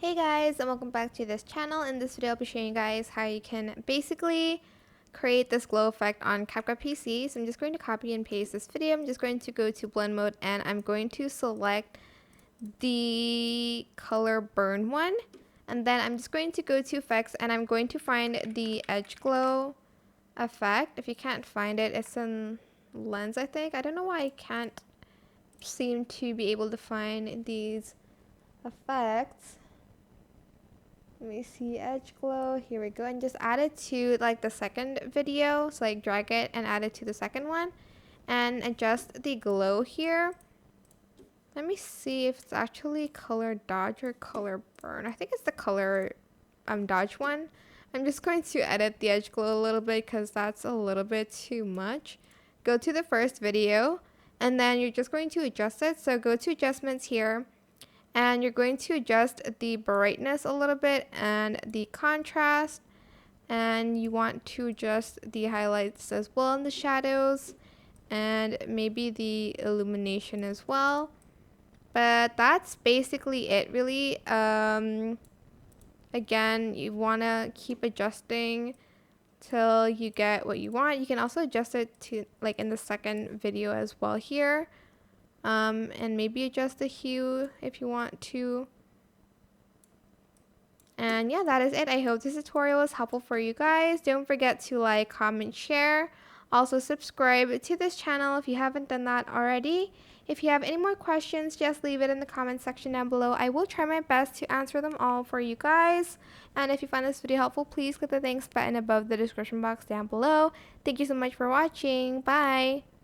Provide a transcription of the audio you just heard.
Hey guys, and welcome back to this channel. In this video I'll be showing you guys how you can basically create this glow effect on CapCut PC. So I'm just going to copy and paste this video. I'm just going to go to blend mode and I'm going to select the color burn one, and then I'm just going to go to effects and I'm going to find the edge glow effect. If you can't find it, it's in lens, I think. I don't know why I can't seem to be able to find these effects. Let me see, edge glow, here we go, and just add it to like the second video. So like drag it and add it to the second one and adjust the glow here. Let me see if it's actually color dodge or color burn. I think it's the color dodge one. I'm just going to edit the edge glow a little bit because that's a little bit too much. Go to the first video and then you're just going to adjust it. So go to adjustments here and you're going to adjust the brightness a little bit and the contrast, and you want to adjust the highlights as well and the shadows and maybe the illumination as well. But that's basically it really. Again, you want to keep adjusting till you get what you want. You can also adjust it to like in the second video as well here. And maybe adjust the hue if you want to. And yeah, that is it. I hope this tutorial was helpful for you guys. Don't forget to like, comment, share. Also subscribe to this channel if you haven't done that already. If you have any more questions, just leave it in the comment section down below. I will try my best to answer them all for you guys. And if you find this video helpful, please click the thanks button above the description box down below. Thank you so much for watching. Bye!